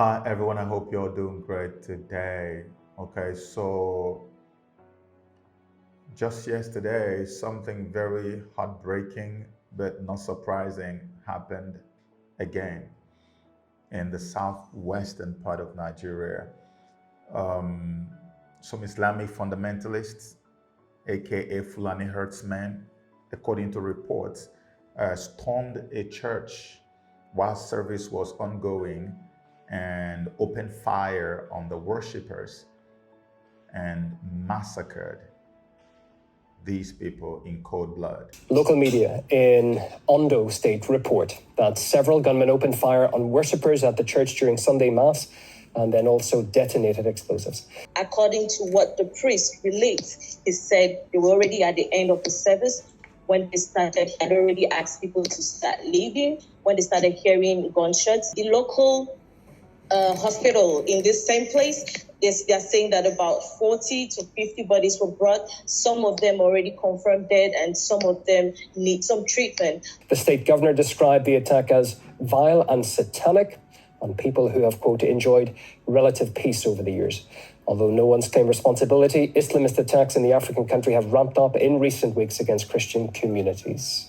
Hi everyone, I hope you're doing great today. Okay, so just yesterday, something very heartbreaking but not surprising happened again in the southwestern part of Nigeria. Um, some Islamic fundamentalists, aka Fulani herdsmen, according to reports, stormed a church while service was ongoing and opened fire on the worshippers and massacred these people in cold blood. Local media in Ondo State report that several gunmen opened fire on worshippers at the church during Sunday Mass and then also detonated explosives. According to what the priest relates, he said they were already at the end of the service. When they started, he had already asked people to start leaving. When they started hearing gunshots, the local hospital in this same place, they're saying that about 40 to 50 bodies were brought. Some of them already confirmed dead, and some of them need some treatment. The state governor described the attack as vile and satanic on people who have, quote, enjoyed relative peace over the years. Although no one's claimed responsibility, Islamist attacks in the African country have ramped up in recent weeks against Christian communities.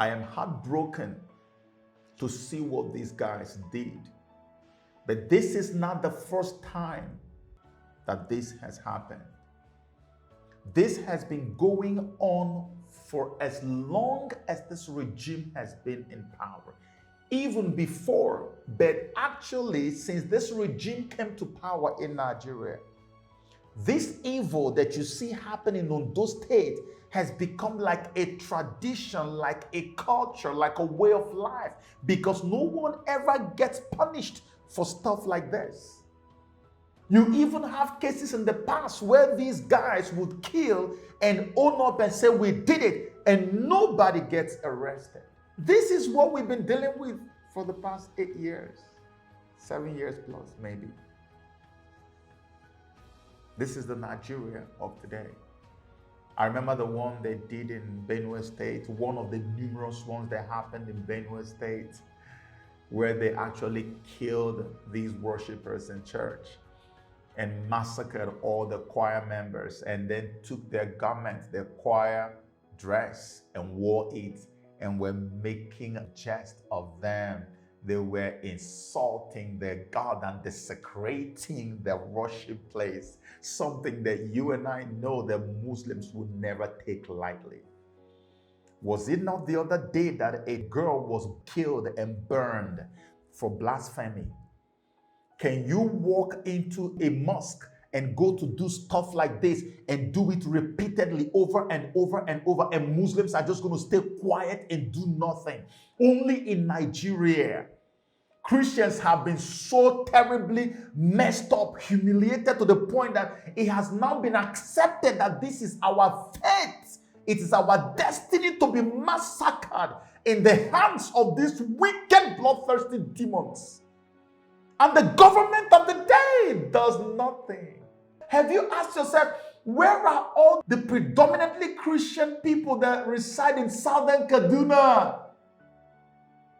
I am heartbroken to see what these guys did. But this is not the first time that this has happened. This has been going on for as long as this regime has been in power. Even before, but actually since this regime came to power in Nigeria, this evil that you see happening in Ondo State has become like a tradition, like a culture, like a way of life, because no one ever gets punished for stuff like this. You even have cases in the past where these guys would kill and own up and say, we did it, and nobody gets arrested. This is what we've been dealing with for the past 8 years, 7 years plus, maybe. This is the Nigeria of today. I remember the one they did in Benue State, one of the numerous ones that happened in Benue State, where they actually killed these worshipers in church and massacred all the choir members, and then took their garments, their choir dress, and wore it, and were making a jest of them. They were insulting their God and desecrating their worship place, something that you and I know that Muslims would never take lightly. Was it not the other day that a girl was killed and burned for blasphemy? Can you walk into a mosque and go to do stuff like this and do it repeatedly over and over and over, and Muslims are just going to stay quiet and do nothing? Only in Nigeria, Christians have been so terribly messed up, humiliated to the point that it has now been accepted that this is our fate. It is our destiny to be massacred in the hands of these wicked, bloodthirsty demons. And the government of the day does nothing. Have you asked yourself, where are all the predominantly Christian people that reside in southern Kaduna?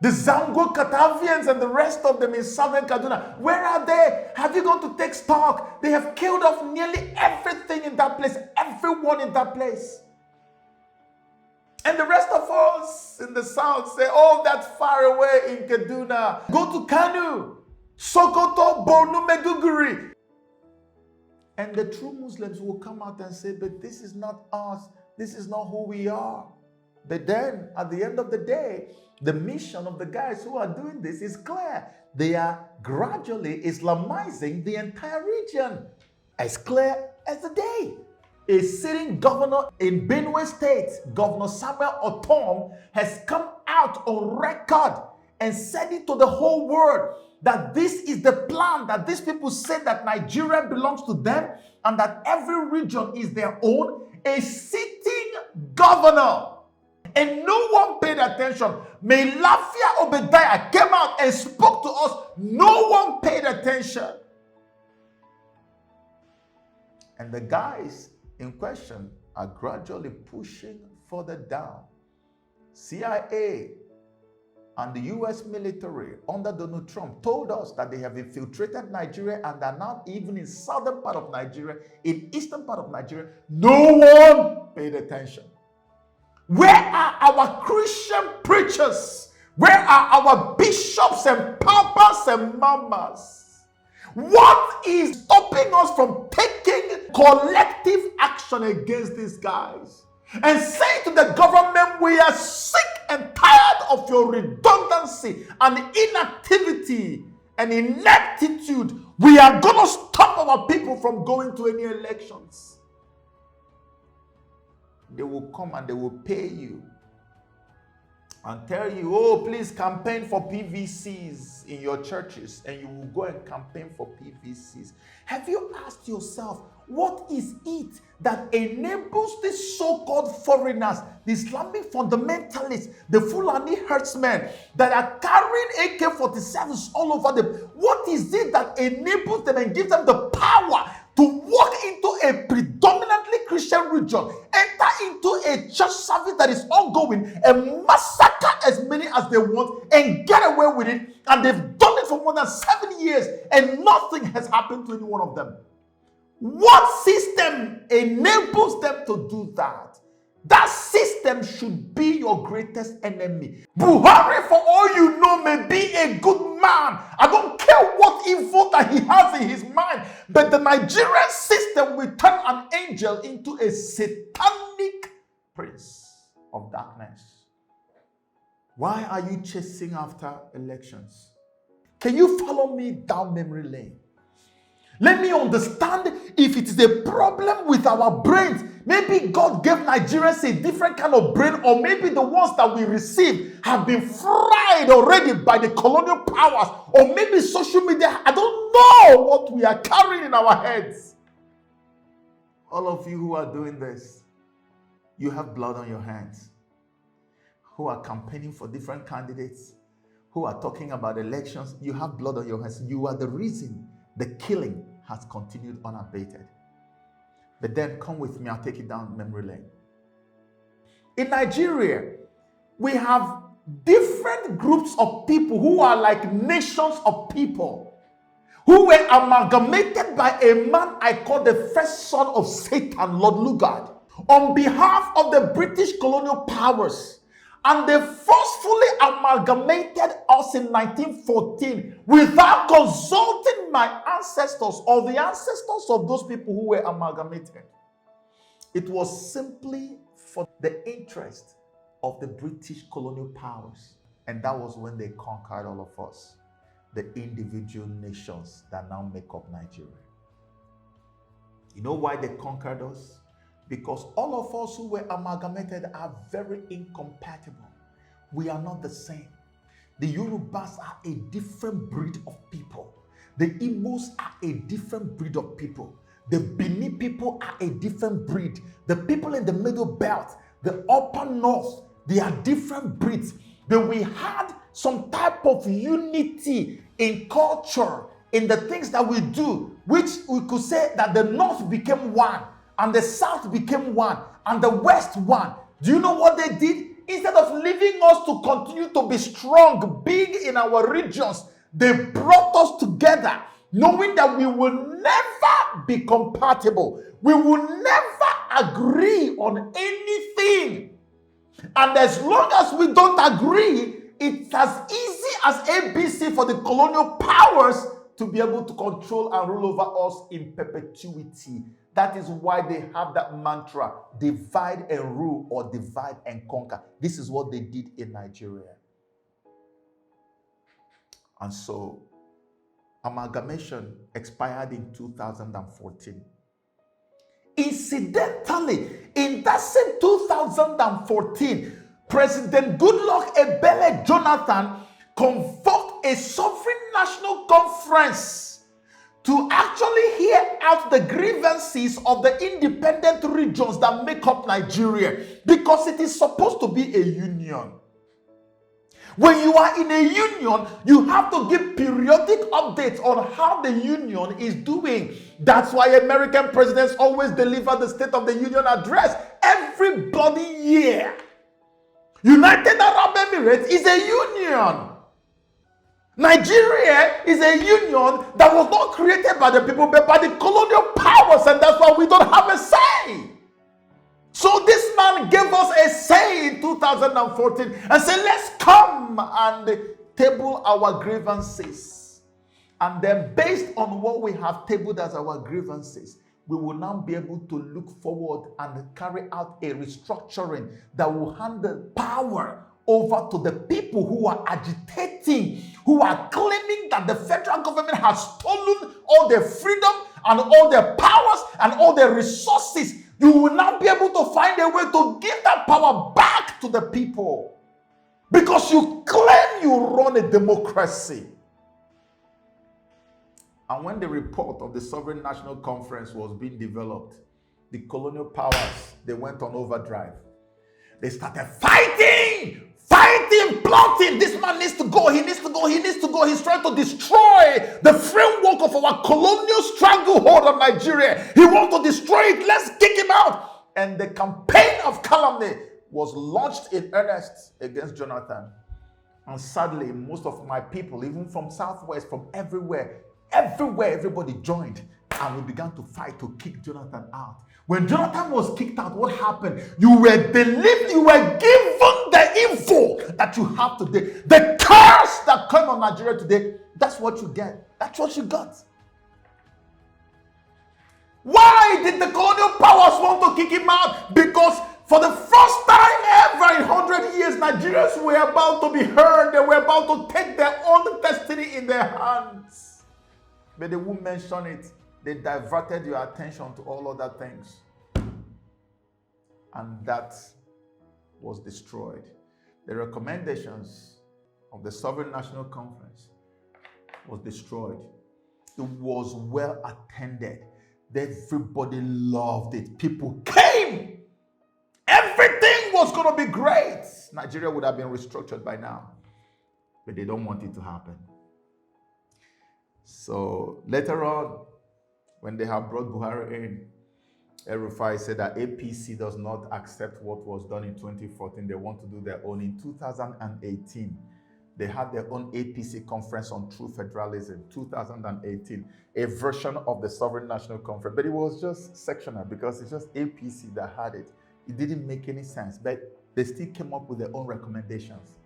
The Zango Katavians and the rest of them in southern Kaduna, where are they? Have you gone to take stock? They have killed off nearly everything in that place, everyone in that place. And the rest of us in the south say, oh, that's far away in Kaduna. Go to Kanu, Sokoto, Borno, Meduguri. And the true Muslims will come out and say, but this is not us. This is not who we are. But then at the end of the day, the mission of the guys who are doing this is clear. They are gradually Islamizing the entire region. As clear as the day. A sitting governor in Benue State, Governor Samuel Otom, has come out on record and said it to the whole world that this is the plan, that these people say that Nigeria belongs to them and that every region is their own. A sitting governor. And no one paid attention. Melafia Obediah came out and spoke to us. No one paid attention. And the guys in question are gradually pushing further down. CIA and the US military under Donald Trump told us that they have infiltrated Nigeria and are now even in southern part of Nigeria, in eastern part of Nigeria, no one paid attention. Where are our Christian preachers? Where are our bishops and papas and mamas? What is stopping us from taking collective action against these guys? And say to the government, we are sick and tired of your redundancy and inactivity and ineptitude. We are going to stop our people from going to any elections. They will come and they will pay you and tell you, oh, please campaign for PVCs in your churches, and you will go and campaign for PVCs. Have you asked yourself, what is it that enables these so-called foreigners, the Islamic fundamentalists, the Fulani herdsmen that are carrying AK-47s all over them? What is it that enables them and gives them the power to walk into a predominantly Christian region, enter into a church service that is ongoing, and massacre as many as they want and get away with it? And they've done it for more than 7 years and nothing has happened to any one of them. What system enables them to do that? That system should be your greatest enemy. Buhari, for all you know, may be a good man. I don't care what evil that he has in his mind. But the Nigerian system will turn an angel into a satanic prince of darkness. Why are you chasing after elections? Can you follow me down memory lane? Let me understand if it is a problem with our brains. Maybe God gave Nigerians a different kind of brain, or maybe the ones that we receive have been fried already by the colonial powers, or maybe social media. I don't know what we are carrying in our heads. All of you who are doing this, you have blood on your hands, who are campaigning for different candidates, who are talking about elections. You have blood on your hands. You are the reason the killing has continued unabated. But then come with me, I'll take you down memory lane. In Nigeria, we have different groups of people who are like nations of people who were amalgamated by a man I call the first son of Satan, Lord Lugard, on behalf of the British colonial powers. And they forcefully amalgamated us in 1914 without consulting my ancestors or the ancestors of those people who were amalgamated. It was simply for the interest of the British colonial powers. And that was when they conquered all of us, the individual nations that now make up Nigeria. You know why they conquered us? Because all of us who were amalgamated are very incompatible. We are not the same. The Yorubas are a different breed of people. The Igbos are a different breed of people. The Bini people are a different breed. The people in the middle belt, the upper north, they are different breeds. But we had some type of unity in culture, in the things that we do, which we could say that the north became one, and the south became one, and the west one. Do you know what they did? Instead of leaving us to continue to be strong, big in our regions, they brought us together, knowing that we will never be compatible. We will never agree on anything. And as long as we don't agree, it's as easy as ABC for the colonial powers to be able to control and rule over us in perpetuity. That is why they have that mantra, divide and rule or divide and conquer. This is what they did in Nigeria. And so, amalgamation expired in 2014. Incidentally, in that same 2014, President Goodluck Ebele Jonathan convoked a sovereign national conference to actually hear out the grievances of the independent regions that make up Nigeria, because it is supposed to be a union. When you are in a union, you have to give periodic updates on how the union is doing. That's why American presidents always deliver the State of the Union address every bloody year. United Arab Emirates is a union. Nigeria is a union that was not created by the people but by the colonial powers, and that's why we don't have a say. So this man gave us a say in 2014 and said, let's come and table our grievances. And then based on what we have tabled as our grievances, we will now be able to look forward and carry out a restructuring that will hand the power over to the people who are agitating, who are claiming that the federal government has stolen all their freedom and all their powers and all their resources. You will now be able to find a way to give that power back to the people because you claim you run a democracy. And when the report of the Sovereign National Conference was being developed, the colonial powers, they went on overdrive. They started fighting, plotting. This man needs to go, he needs to go. He's trying to destroy the framework of our colonial stranglehold on Nigeria. He wants to destroy it. Let's kick him out. And the campaign of calumny was launched in earnest against Jonathan. And sadly, most of my people, even from Southwest, from everywhere, everybody joined. And we began to fight to kick Jonathan out. When Jonathan was kicked out, what happened? You were believed, you were given the info that you have today. The curse that came on Nigeria today, that's what you get. That's what you got. Why did the colonial powers want to kick him out? Because for the first time ever in 100 years, Nigerians were about to be heard. They were about to take their own destiny in their hands. But they won't mention it. They diverted your attention to all other things. And that was destroyed. The recommendations of the Sovereign National Conference was destroyed. It was well attended. Everybody loved it. People came. Everything was going to be great. Nigeria would have been restructured by now. But they don't want it to happen. So later on, when they have brought Buhari in, El-Rufai said that APC does not accept what was done in 2014. They want to do their own. In 2018, they had their own APC conference on true federalism, 2018, a version of the Sovereign National Conference. But it was just sectional because it's just APC that had it. It didn't make any sense, but they still came up with their own recommendations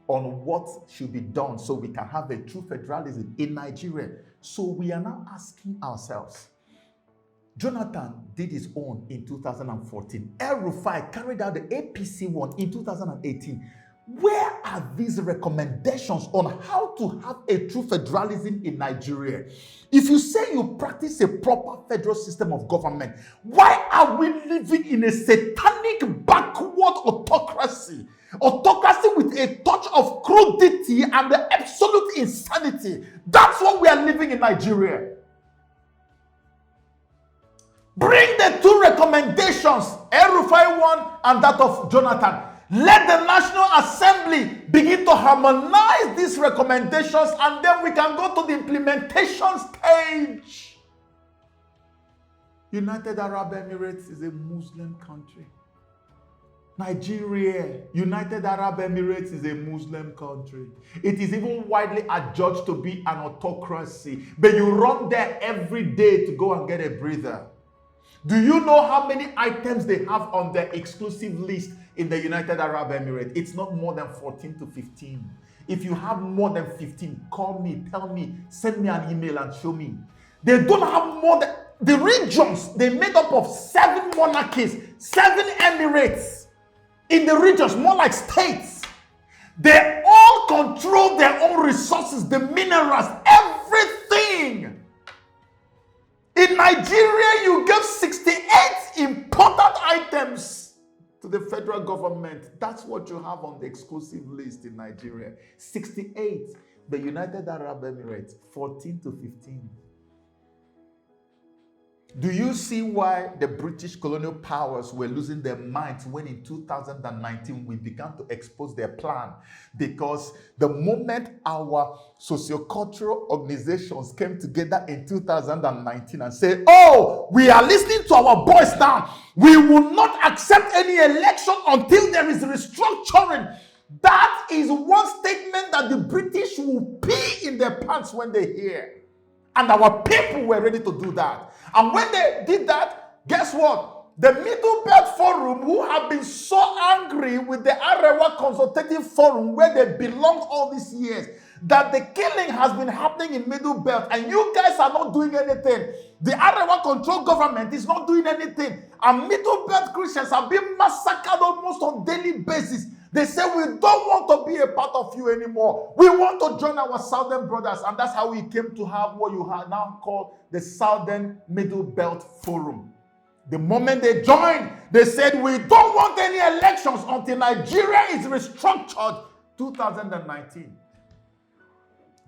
on what should be done so we can have a true federalism in Nigeria. So we are now asking ourselves, Jonathan did his own in 2014. El-Rufai carried out the APC one in 2018. Where are these recommendations on how to have a true federalism in Nigeria? If you say you practice a proper federal system of government, why are we living in a satanic backward autocracy? Autocracy with a touch of crudity and the absolute insanity. That's what we are living in Nigeria. Bring the two recommendations, El-Rufai one and that of Jonathan. Let the National Assembly begin to harmonize these recommendations, and then we can go to the implementation stage. United Arab Emirates is a Muslim country. Nigeria, United Arab Emirates is a Muslim country. It is even widely adjudged to be an autocracy. But you run there every day to go and get a breather. Do you know how many items they have on their exclusive list in the United Arab Emirates? It's not more than 14 to 15. If you have more than 15, call me, tell me, send me an email and show me. They don't have more than... The regions, they made up of 7 monarchies, 7 emirates. In the regions, more like states. They all control their own resources, the minerals, everything. In Nigeria, you give 68 important items to the federal government. That's what you have on the exclusive list in Nigeria. 68. The United Arab Emirates, 14 to 15. Do you see why the British colonial powers were losing their minds when in 2019 we began to expose their plan? Because the moment our sociocultural organizations came together in 2019 and said, oh, we are listening to our boys now. We will not accept any election until there is restructuring. That is one statement that the British will pee in their pants when they hear. And our people were ready to do that. And when they did that, guess what? The Middle Belt Forum, who have been so angry with the Arewa Consultative Forum, where they belonged all these years, that the killing has been happening in Middle Belt, and you guys are not doing anything. The Arewa control government is not doing anything. And Middle Belt Christians are being massacred almost on a daily basis. They say, we don't want to be a part of you anymore. We want to join our Southern brothers. And that's how we came to have what you have now called the Southern Middle Belt Forum. The moment they joined, they said, we don't want any elections until Nigeria is restructured. 2019.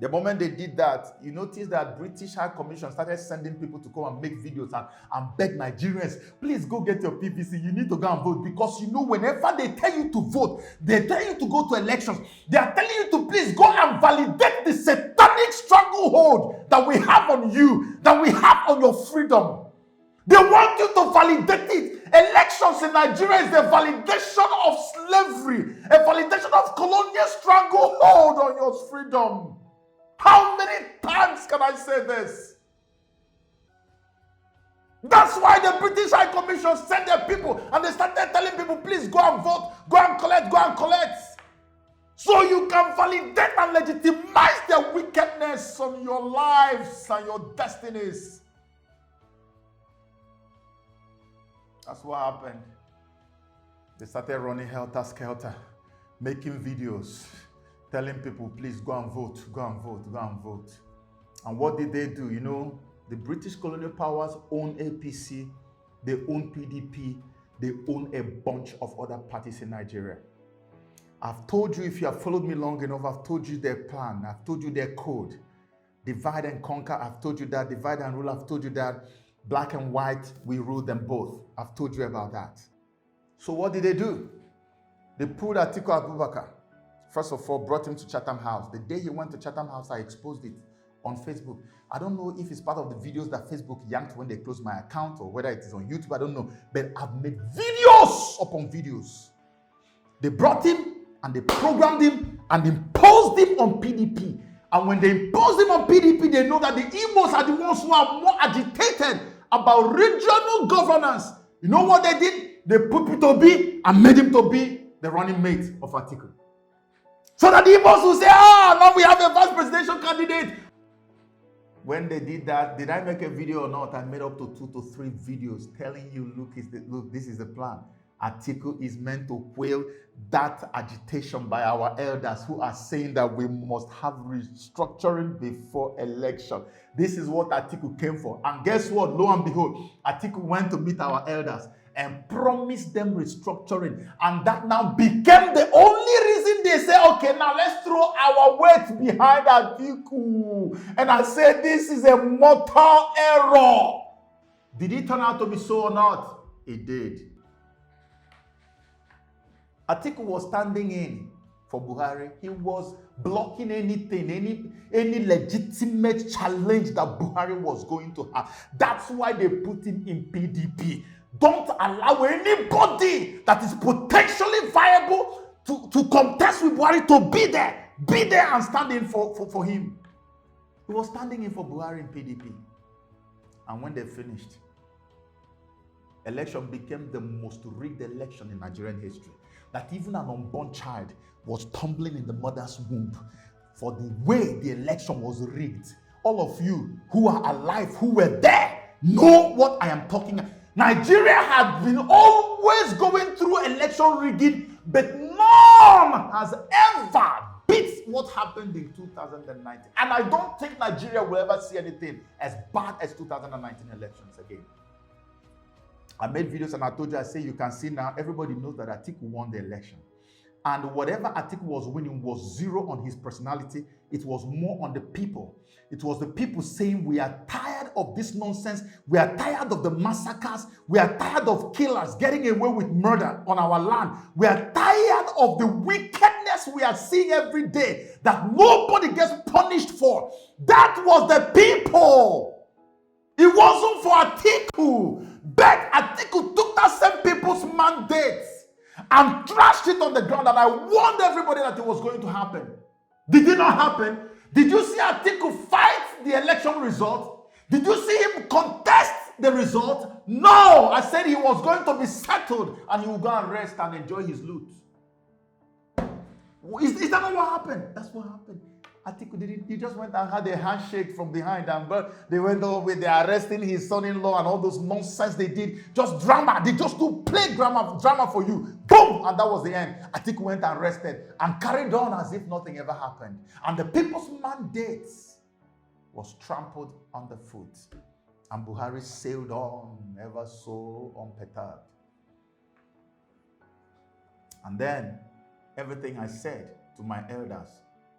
The moment they did that, you notice that British High Commission started sending people to come and make videos and beg Nigerians, please go get your PVC. You need to go and vote. Because you know, whenever they tell you to vote, they tell you to go to elections. They are telling you to please go and validate the satanic stranglehold that we have on you, that we have on your freedom. They want you to validate it. Elections in Nigeria is the validation of slavery, a validation of colonial stranglehold on your freedom. How many times can I say this? That's why the British High Commission sent their people and they started telling people, please go and vote, go and collect. So you can validate and legitimize the wickedness on your lives and your destinies. That's what happened. They started running helter-skelter, making videos, telling people, please go and vote, go and vote, go and vote. And what did they do? You know, the British colonial powers own APC, they own PDP, they own a bunch of other parties in Nigeria. I've told you, if you have followed me long enough, I've told you their plan, I've told you their code. Divide and conquer, I've told you that. Divide and rule, I've told you that. Black and white, we rule them both. I've told you about that. So what did they do? They pulled Atiku Abubakar. First of all, brought him to Chatham House. The day he went to Chatham House, I exposed it on Facebook. I don't know if it's part of the videos that Facebook yanked when they closed my account or whether it is on YouTube, I don't know. But I've made videos upon videos. They brought him and they programmed him and imposed him on PDP. And when they imposed him on PDP, they know that the Igbos are the ones who are more agitated about regional governance. You know what they did? They put Peter Obi and made him to be the running mate of Atiku. So that the Igbos will say, now we have a vice presidential candidate. When they did that, did I make a video or not? I made up to 2 to 3 videos telling you, look, this is the plan. Atiku is meant to quell that agitation by our elders who are saying that we must have restructuring before election. This is what Atiku came for. And guess what? Lo and behold, Atiku went to meet our elders and promised them restructuring. And that now became the only reason they say, okay, now let's throw our weight behind Atiku. And I said, this is a mortal error. Did it turn out to be so or not? It did. Atiku was standing in for Buhari. He was blocking anything, any legitimate challenge that Buhari was going to have. That's why they put him in PDP. Don't allow anybody that is potentially viable to contest with Buhari to be there and stand in for him. He was standing in for Buhari in PDP. And when they finished, election became the most rigged election in Nigerian history. That even an unborn child was tumbling in the mother's womb for the way the election was rigged. All of you who are alive, who were there, know what I am talking about. Nigeria has been always going through election rigging, but none has ever beat what happened in 2019. And I don't think Nigeria will ever see anything as bad as 2019 elections again. I made videos and I told you, I say you can see now, everybody knows that Atiku won the election. And whatever Atiku was winning was zero on his personality. It was more on the people. It was the people saying we are tired of this nonsense. We are tired of the massacres. We are tired of killers getting away with murder on our land. We are tired of the wickedness we are seeing every day that nobody gets punished for. That was the people. It wasn't for Atiku. But Atiku took that same people's mandates and trashed it on the ground, and I warned everybody that it was going to happen. Did it not happen? Did you see Atiku fight the election result? Did you see him contest the result? No! I said he was going to be settled and he would go and rest and enjoy his loot. Is that not what happened? That's what happened. Atiku didn't. He just went and had a handshake from behind, and they went over with the arresting his son-in-law and all those nonsense they did. Just drama. They just do play drama for you. Boom! And that was the end. Atiku went and rested and carried on as if nothing ever happened. And the people's mandates was trampled underfoot. And Buhari sailed on, ever so unperturbed. And then everything I said to my elders,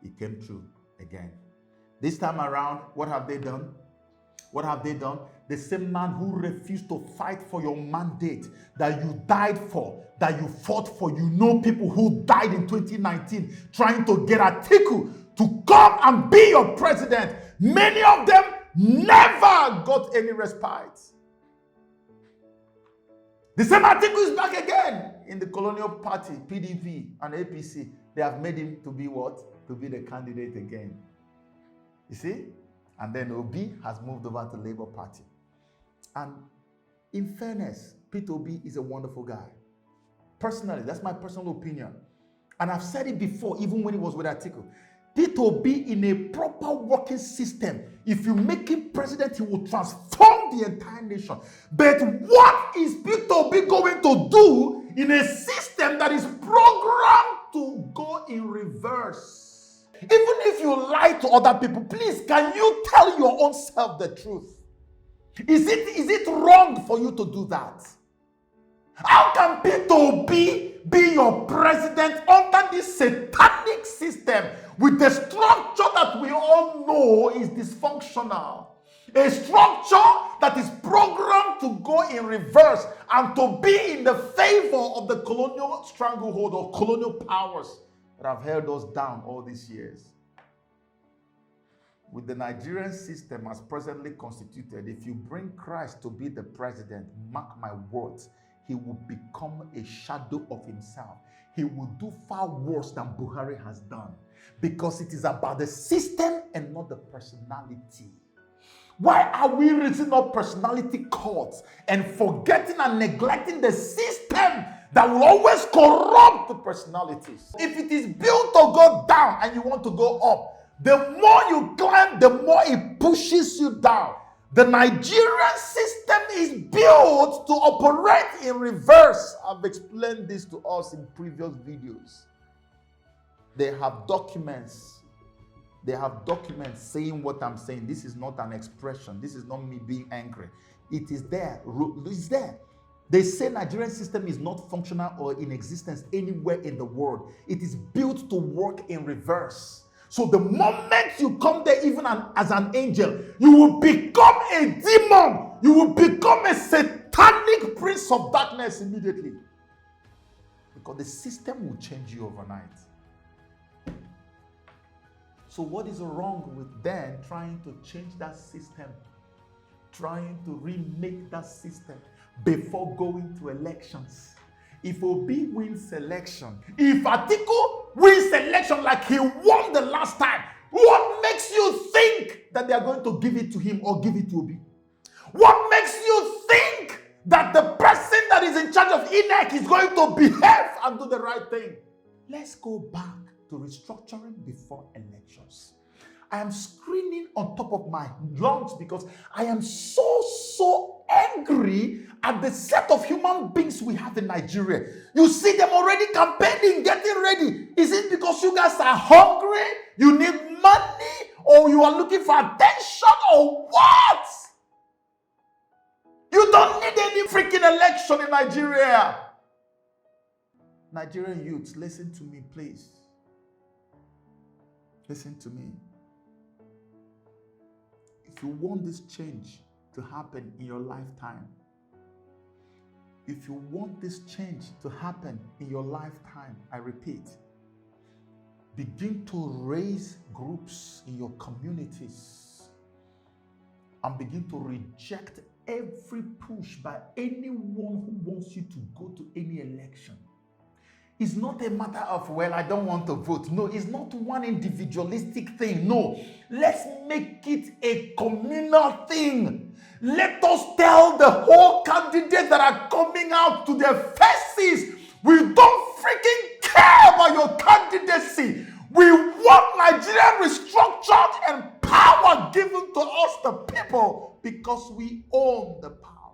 it came true again. This time around, what have they done? What have they done? The same man who refused to fight for your mandate that you died for, that you fought for. You know people who died in 2019 trying to get Atiku to come and be your president. Many of them never got any respite. The same Atiku is back again in the colonial party, PDP and APC. They have made him to be what? To be the candidate again. You see? And then Obi has moved over to Labour Party. And in fairness, Peter Obi is a wonderful guy. Personally, that's my personal opinion. And I've said it before, even when he was with Atiku. Peter Obi in a proper working system, if you make him president, he will transform the entire nation. But what is Peter Obi going to do in a system that is programmed to go in reverse? Even if you lie to other people, please, can you tell your own self the truth? Is it wrong for you to do that? How can Peter Obi be your president under this satanic system with the structure that we all know is dysfunctional? A structure that is programmed to go in reverse and to be in the favor of the colonial stranglehold or colonial powers that have held us down all these years. With the Nigerian system as presently constituted, if you bring Christ to be the president, mark my words, he will become a shadow of himself. He will do far worse than Buhari has done, because it is about the system and not the personality. Why are we raising up personality cults and forgetting and neglecting the system that will always corrupt the personalities? If it is built to go down and you want to go up, the more you climb, the more it pushes you down. The Nigerian system is built to operate in reverse. I've explained this to us in previous videos. They have documents. They have documents saying what I'm saying. This is not an expression. This is not me being angry. It is there. It's there. They say Nigerian system is not functional or in existence anywhere in the world. It is built to work in reverse. So the moment you come there, even as an angel, you will become a demon. You will become a satanic prince of darkness immediately. Because the system will change you overnight. So what is wrong with them trying to change that system? Trying to remake that system before going to elections? If Obi wins election, if Atiku wins election like he won the last time, what makes you think that they are going to give it to him or give it to Obi? What makes you think that the person that is in charge of INEC is going to behave and do the right thing? Let's go back to restructuring before elections. I am screaming on top of my lungs because I am so angry at the set of human beings we have in Nigeria. You see them already campaigning, getting ready. Is it because you guys are hungry, you need money, or you are looking for attention, or what? You don't need any freaking election in Nigeria. Nigerian youths, listen to me, please. Listen to me. If you want this change, to happen in your lifetime, if you want this change to happen in your lifetime, I repeat, begin to raise groups in your communities and begin to reject every push by anyone who wants you to go to any election. It's not a matter of, well, I don't want to vote. No, it's not one individualistic thing. No, let's make it a communal thing. Let us tell the whole candidates that are coming out to their faces, we don't freaking care about your candidacy. We want Nigeria restructured and power given to us, the people, because we own the power.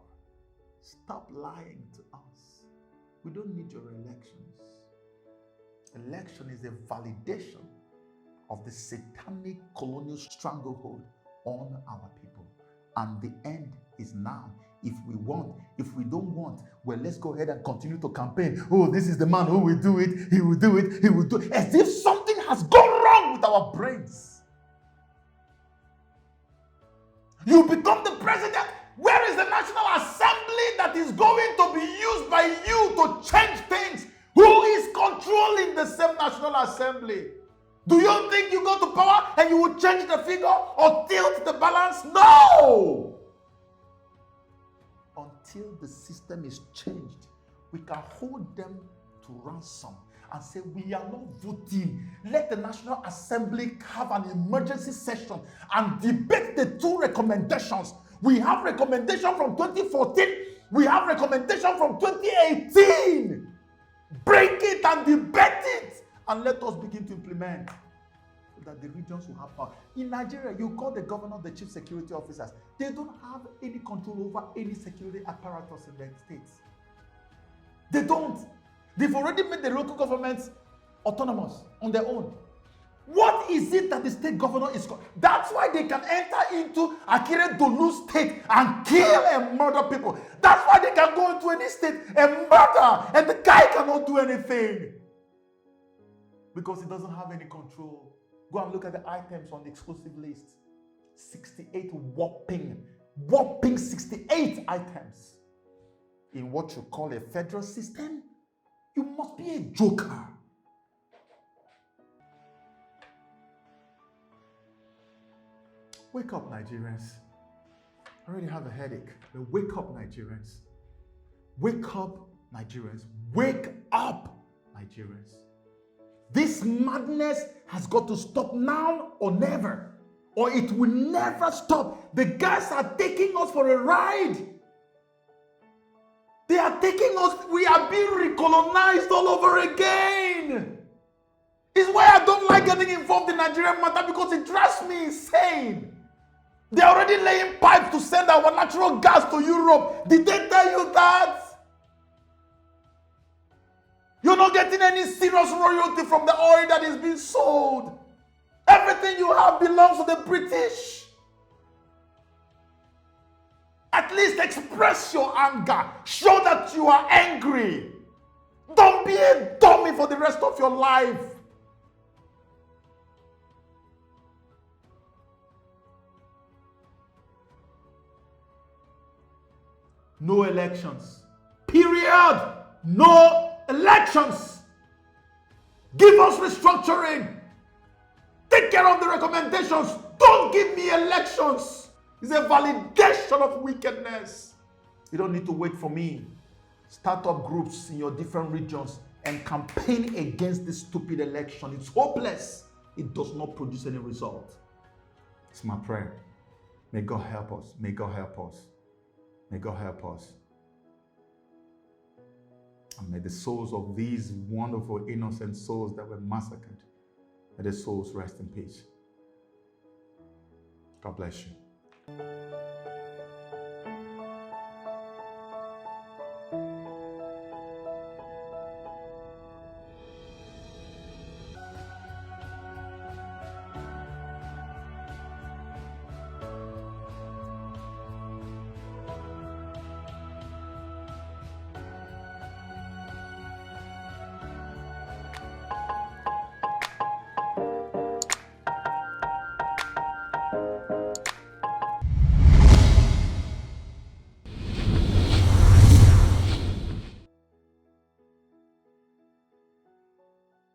Stop lying to us. We don't need your elections. Election is a validation of the satanic colonial stranglehold on our people. And the end is now. If we want, if we don't want, well, let's go ahead and continue to campaign. Oh, this is the man who will do it. He will do it. He will do it. As if something has gone wrong with our brains. You become the president. Where is the National Assembly that is going to be used by you to change things? Who is controlling the same National Assembly? Do you think you go to power and you will change the figure or tilt the balance? No! Until the system is changed, we can hold them to ransom and say, we are not voting. Let the National Assembly have an emergency session and debate the two recommendations. We have recommendation from 2014. We have recommendation from 2018. Break it and debate it and let us begin to implement so that the regions will have power. In Nigeria, you call the governor the chief security officers. They don't have any control over any security apparatus in their states. They don't. They've already made the local governments autonomous on their own. What is it that the state governor is? That's why they can enter into Akire Dolu's state and kill and murder people. That's why they can go into any state and murder, and the guy cannot do anything because he doesn't have any control. Go and look at the items on the exclusive list. 68 whopping 68 items in what you call a federal system. You must be a joker. Wake up, Nigerians. I already have a headache. But wake up, Nigerians. Wake up, Nigerians. Wake up, Nigerians. This madness has got to stop now or never. Or it will never stop. The guys are taking us for a ride. They are taking us, we are being recolonized all over again. It's why I don't like getting involved in Nigerian matter, because it drives me insane. They're already laying pipes to send our natural gas to Europe. Did they tell you that? You're not getting any serious royalty from the oil that is being sold. Everything you have belongs to the British. At least express your anger. Show that you are angry. Don't be a dummy for the rest of your life. No elections. Period. No elections. Give us restructuring. Take care of the recommendations. Don't give me elections. It's a validation of wickedness. You don't need to wait for me. Start up groups in your different regions and campaign against this stupid election. It's hopeless. It does not produce any result. It's my prayer. May God help us. May God help us. May God help us. And may the souls of these wonderful, innocent souls that were massacred, may their souls rest in peace. God bless you.